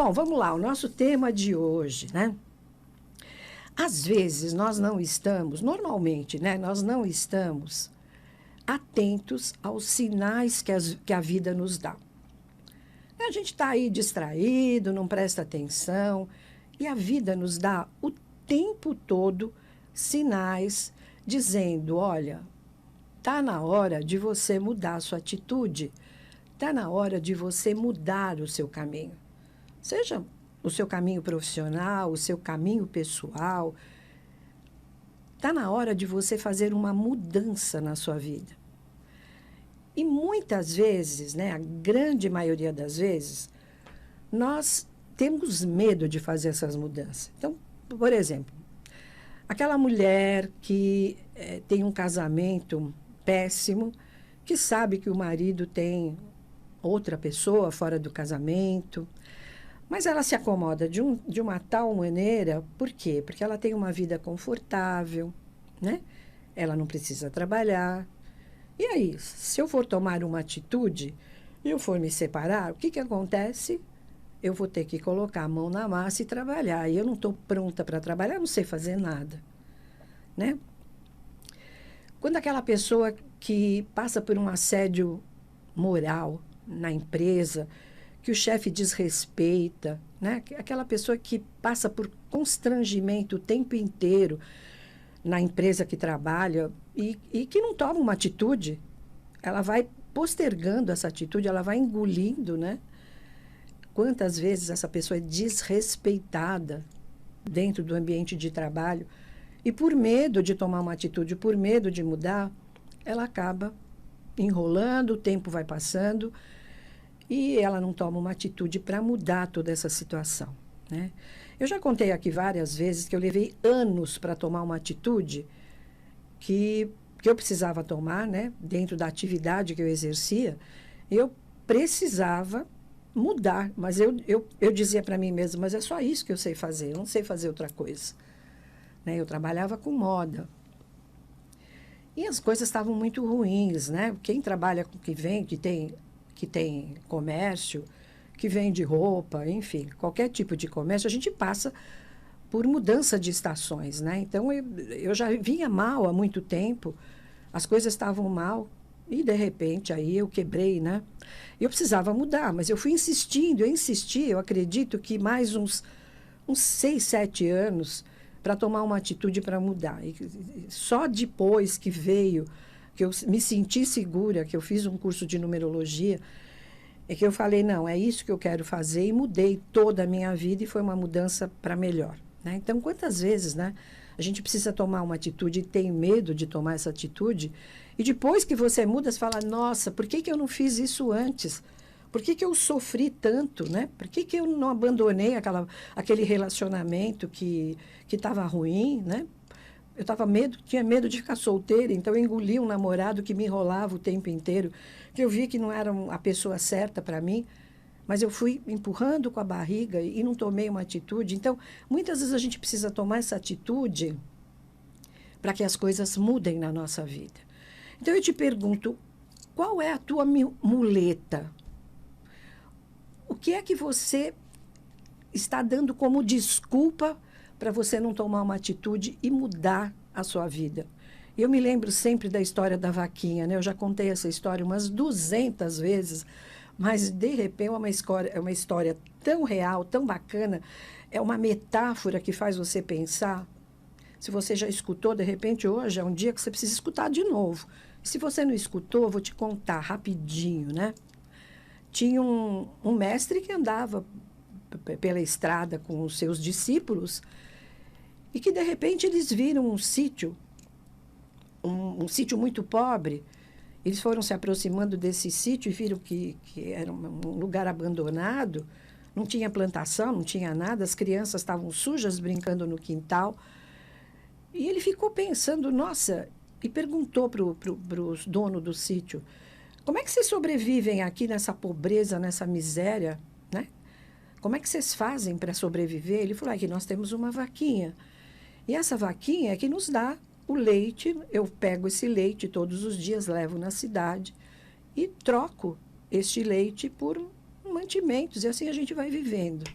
Bom, vamos lá, o nosso tema de hoje, né? Às vezes nós não estamos, normalmente, né? Nós não estamos atentos aos sinais que a vida nos dá. A gente está aí distraído, não presta atenção, e a vida nos dá o tempo todo sinais dizendo, olha, está na hora de você mudar a sua atitude, está na hora de você mudar o seu caminho. Seja o seu caminho profissional, o seu caminho pessoal, está na hora de você fazer uma mudança na sua vida. E muitas vezes, né, a grande maioria das vezes, nós temos medo de fazer essas mudanças. Então, por exemplo, aquela mulher que tem um casamento péssimo, que sabe que o marido tem outra pessoa fora do casamento, mas ela se acomoda de uma tal maneira, por quê? Porque ela tem uma vida confortável, né? Ela não precisa trabalhar. E aí, se eu for tomar uma atitude e eu for me separar, o que acontece? Eu vou ter que colocar a mão na massa e trabalhar. E eu não estou pronta para trabalhar, não sei fazer nada, né? Quando aquela pessoa que passa por um assédio moral na empresa, que o chefe desrespeita, né? Aquela pessoa que passa por constrangimento o tempo inteiro na empresa que trabalha e que não toma uma atitude, ela vai postergando essa atitude, ela vai engolindo, né? Quantas vezes essa pessoa é desrespeitada dentro do ambiente de trabalho e por medo de tomar uma atitude, por medo de mudar, ela acaba enrolando, o tempo vai passando e ela não toma uma atitude para mudar toda essa situação, né? Eu já contei aqui várias vezes que eu levei anos para tomar uma atitude que eu precisava tomar, né? Dentro da atividade que eu exercia, eu precisava mudar, mas eu dizia para mim mesma, mas é só isso que eu sei fazer, eu não sei fazer outra coisa, né? Eu trabalhava com moda. E as coisas estavam muito ruins, né? Quem trabalha com que tem comércio, que vende roupa, enfim, qualquer tipo de comércio, a gente passa por mudança de estações, né? Então, eu já vinha mal há muito tempo, as coisas estavam mal e, de repente, aí eu quebrei, né? Eu precisava mudar, mas eu fui insistindo, eu insisti, eu acredito que mais uns 6, 7 anos para tomar uma atitude para mudar. E só depois que veio, que eu me senti segura, que eu fiz um curso de numerologia, é que eu falei, não, é isso que eu quero fazer e mudei toda a minha vida e foi uma mudança para melhor, né? Então, quantas vezes, né, a gente precisa tomar uma atitude e tem medo de tomar essa atitude e depois que você muda, você fala, nossa, por que eu não fiz isso antes? Por que eu sofri tanto, né? Por que eu não abandonei aquele relacionamento que estava ruim, né? Eu tinha medo de ficar solteira, então eu engoli um namorado que me enrolava o tempo inteiro, que eu vi que não era a pessoa certa para mim, mas eu fui empurrando com a barriga e não tomei uma atitude. Então, muitas vezes a gente precisa tomar essa atitude para que as coisas mudem na nossa vida. Então, eu te pergunto, qual é a tua muleta? O que é que você está dando como desculpa para você não tomar uma atitude e mudar a sua vida? Eu me lembro sempre da história da vaquinha, né? Eu já contei essa história umas 200 vezes, mas, de repente, é uma história tão real, tão bacana, é uma metáfora que faz você pensar. Se você já escutou, de repente, hoje é um dia que você precisa escutar de novo. Se você não escutou, eu vou te contar rapidinho, né? Tinha um mestre que andava pela estrada com os seus discípulos e que, de repente, eles viram um sítio, um sítio muito pobre. Eles foram se aproximando desse sítio e viram que era um lugar abandonado, não tinha plantação, não tinha nada, as crianças estavam sujas brincando no quintal. E ele ficou pensando, nossa, e perguntou para o dono do sítio, como é que vocês sobrevivem aqui nessa pobreza, nessa miséria, né? Como é que vocês fazem para sobreviver? Ele falou, que nós temos uma vaquinha. E essa vaquinha é que nos dá o leite. Eu pego esse leite todos os dias, levo na cidade e troco este leite por mantimentos. E assim a gente vai vivendo.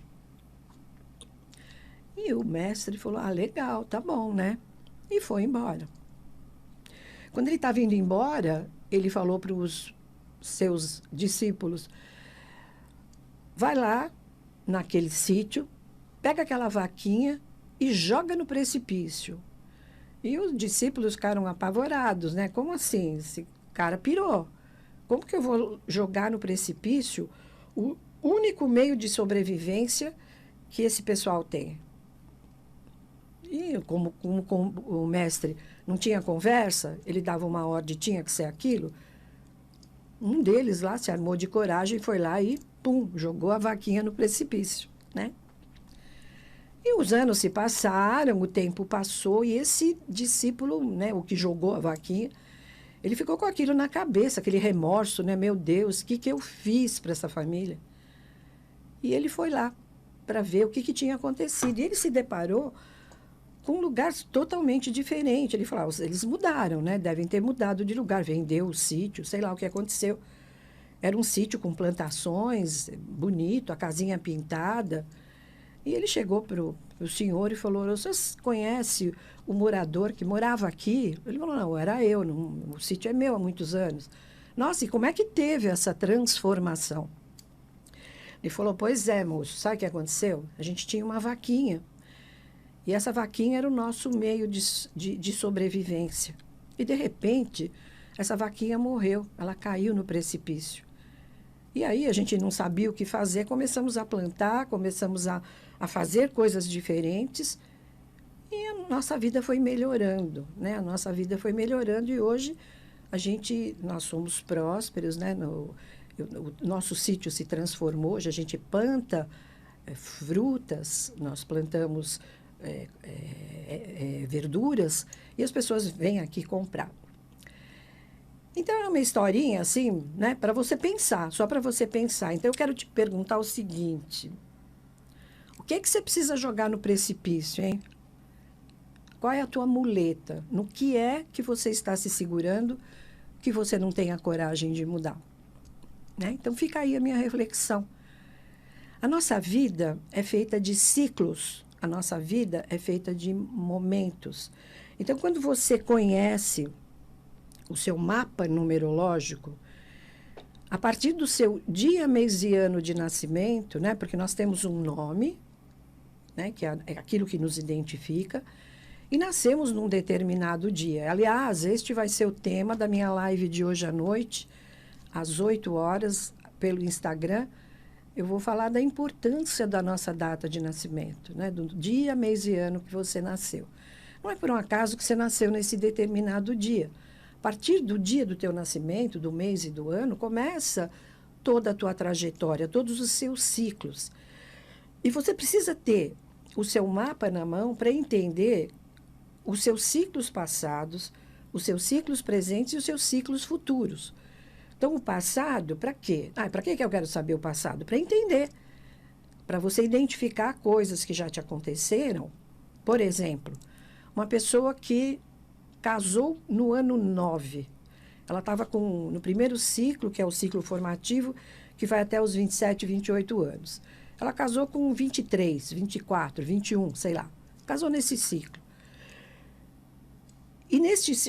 E o mestre falou, legal, tá bom, né? E foi embora. Quando ele estava indo embora, ele falou para os seus discípulos, vai lá naquele sítio, pega aquela vaquinha e joga no precipício. E os discípulos ficaram apavorados, né? Como assim? Esse cara pirou. Como que eu vou jogar no precipício o único meio de sobrevivência que esse pessoal tem? E como o mestre não tinha conversa, ele dava uma ordem, tinha que ser aquilo. Um deles lá se armou de coragem, foi lá e, pum, jogou a vaquinha no precipício, né? E os anos se passaram, o tempo passou, e esse discípulo, né, o que jogou a vaquinha, ele ficou com aquilo na cabeça, aquele remorso, né? Meu Deus, o que eu fiz para essa família? E ele foi lá para ver o que tinha acontecido. E ele se deparou com um lugar totalmente diferente. Ele falou, eles mudaram, né? Devem ter mudado de lugar, vendeu o sítio, sei lá o que aconteceu. Era um sítio com plantações, bonito, a casinha pintada. E ele chegou para o senhor e falou, você conhece o morador que morava aqui? Ele falou, não, era eu, o sítio é meu há muitos anos. Nossa, e como é que teve essa transformação? Ele falou, pois é, moço, sabe o que aconteceu? A gente tinha uma vaquinha. E essa vaquinha era o nosso meio de sobrevivência. E, de repente, essa vaquinha morreu, ela caiu no precipício. E aí a gente não sabia o que fazer, começamos a plantar, começamos a fazer coisas diferentes e a nossa vida foi melhorando, né? A nossa vida foi melhorando e hoje nós somos prósperos, né? O nosso sítio se transformou, hoje a gente planta frutas, nós plantamos verduras e as pessoas vêm aqui comprar. Então, é uma historinha, assim, né, para você pensar, só para você pensar. Então, eu quero te perguntar o seguinte: o que você precisa jogar no precipício, hein? Qual é a tua muleta? No que é que você está se segurando que você não tem a coragem de mudar? Né? Então, fica aí a minha reflexão. A nossa vida é feita de ciclos, a nossa vida é feita de momentos. Então, quando você conhece o seu mapa numerológico, a partir do seu dia, mês e ano de nascimento, né? Porque nós temos um nome, né? Que é aquilo que nos identifica, e nascemos num determinado dia. Aliás, este vai ser o tema da minha live de hoje à noite, às 8 horas, pelo Instagram. Eu vou falar da importância da nossa data de nascimento, né? Do dia, mês e ano que você nasceu. Não é por um acaso que você nasceu nesse determinado dia. A partir do dia do teu nascimento, do mês e do ano, começa toda a tua trajetória, todos os seus ciclos. E você precisa ter o seu mapa na mão para entender os seus ciclos passados, os seus ciclos presentes e os seus ciclos futuros. Então, o passado, para quê? Para que eu quero saber o passado? Para entender, para você identificar coisas que já te aconteceram. Por exemplo, uma pessoa que casou no ano 9. Ela estava no primeiro ciclo, que é o ciclo formativo, que vai até os 27, 28 anos. Ela casou com 23, 24, 21, sei lá. Casou nesse ciclo. E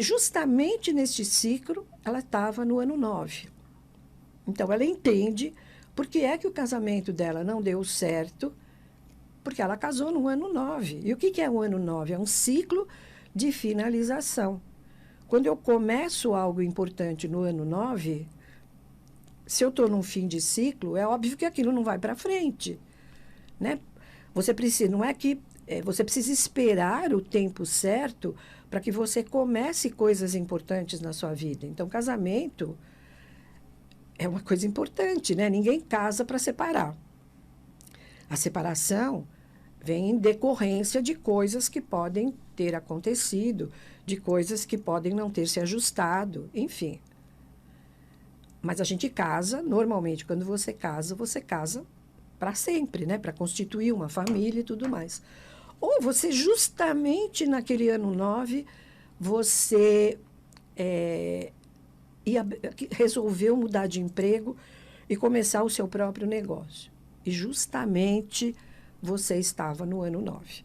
justamente neste ciclo, ela estava no ano 9. Então, ela entende por que é que o casamento dela não deu certo, porque ela casou no ano 9. E o que é o ano 9? É um ciclo de finalização. Quando eu começo algo importante no ano 9, se eu estou num fim de ciclo, é óbvio que aquilo não vai para frente, né? Você precisa, não é que você precisa esperar o tempo certo para que você comece coisas importantes na sua vida. Então, casamento é uma coisa importante, né? Ninguém casa para separar. A separação vem em decorrência de coisas que podem ter acontecido, de coisas que podem não ter se ajustado, enfim. Mas a gente casa, normalmente, quando você casa para sempre, né? Para constituir uma família e tudo mais. Ou você, justamente naquele ano 9, você resolveu mudar de emprego e começar o seu próprio negócio. E justamente você estava no ano 9.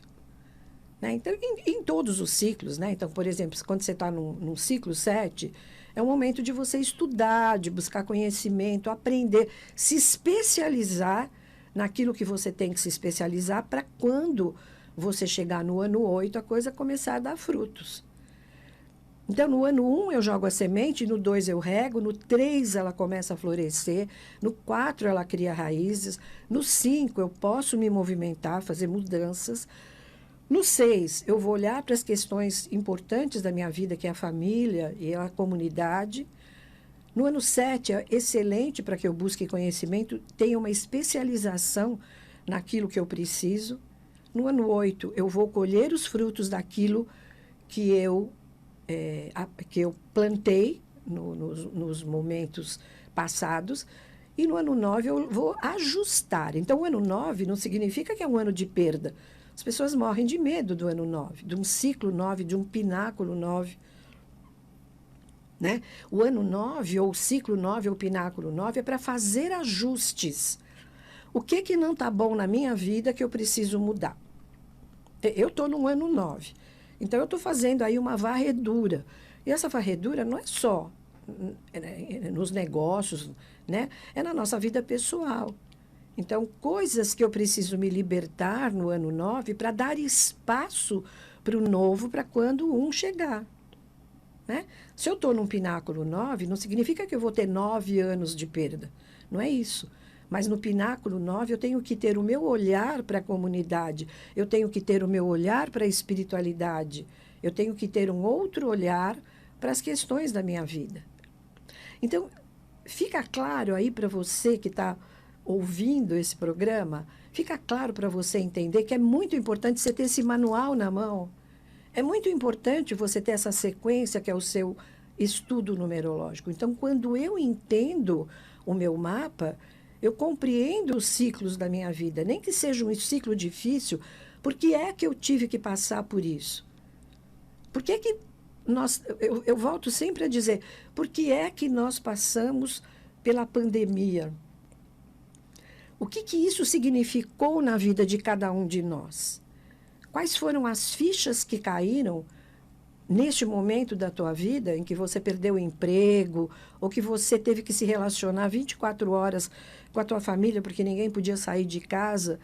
Né? Então, em todos os ciclos, né? Então, por exemplo, quando você está num ciclo 7, é um momento de você estudar, de buscar conhecimento, aprender, se especializar naquilo que você tem que se especializar para quando você chegar no ano 8, a coisa começar a dar frutos. Então, no ano 1 eu jogo a semente, no 2 eu rego, no 3 ela começa a florescer, no 4 ela cria raízes, no 5 eu posso me movimentar, fazer mudanças, no 6 eu vou olhar para as questões importantes da minha vida, que é a família e a comunidade. No ano 7 é excelente para que eu busque conhecimento, tenha uma especialização naquilo que eu preciso. No ano 8 eu vou colher os frutos daquilo que eu plantei nos momentos passados, e no ano 9 eu vou ajustar. Então, o ano 9 não significa que é um ano de perda. As pessoas morrem de medo do ano 9, de um ciclo 9, de um pináculo 9. Né? O ano 9, ou o ciclo 9, ou o pináculo 9, é para fazer ajustes. O que não está bom na minha vida que eu preciso mudar? Eu estou no ano 9. Então, eu estou fazendo aí uma varredura. E essa varredura não é só nos negócios, né? É na nossa vida pessoal. Então, coisas que eu preciso me libertar no ano 9 para dar espaço para o novo, para quando um chegar. Né? Se eu estou num pináculo 9, não significa que eu vou ter 9 anos de perda. Não é isso. Mas no pináculo 9 eu tenho que ter o meu olhar para a comunidade, eu tenho que ter o meu olhar para a espiritualidade, eu tenho que ter um outro olhar para as questões da minha vida. Então, fica claro aí para você que está ouvindo esse programa, fica claro para você entender que é muito importante você ter esse manual na mão. É muito importante você ter essa sequência que é o seu estudo numerológico. Então, quando eu entendo o meu mapa, eu compreendo os ciclos da minha vida, nem que seja um ciclo difícil, porque é que eu tive que passar por isso? Por que que eu volto sempre a dizer, por que é que nós passamos pela pandemia? O que isso significou na vida de cada um de nós? Quais foram as fichas que caíram neste momento da tua vida em que você perdeu o emprego ou que você teve que se relacionar 24 horas com a tua família porque ninguém podia sair de casa?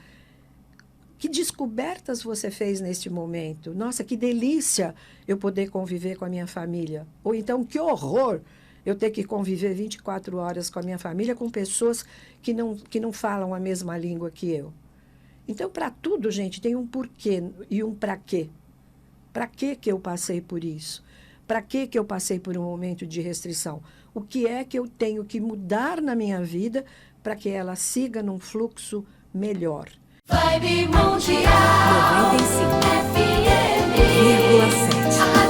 Que descobertas você fez neste momento? Nossa, que delícia eu poder conviver com a minha família. Ou então, que horror eu ter que conviver 24 horas com a minha família com pessoas que não falam a mesma língua que eu. Então, para tudo, gente, tem um porquê e um para quê. Para que eu passei por isso? Para que eu passei por um momento de restrição? O que é que eu tenho que mudar na minha vida para que ela siga num fluxo melhor? Vibe Mundial 95,7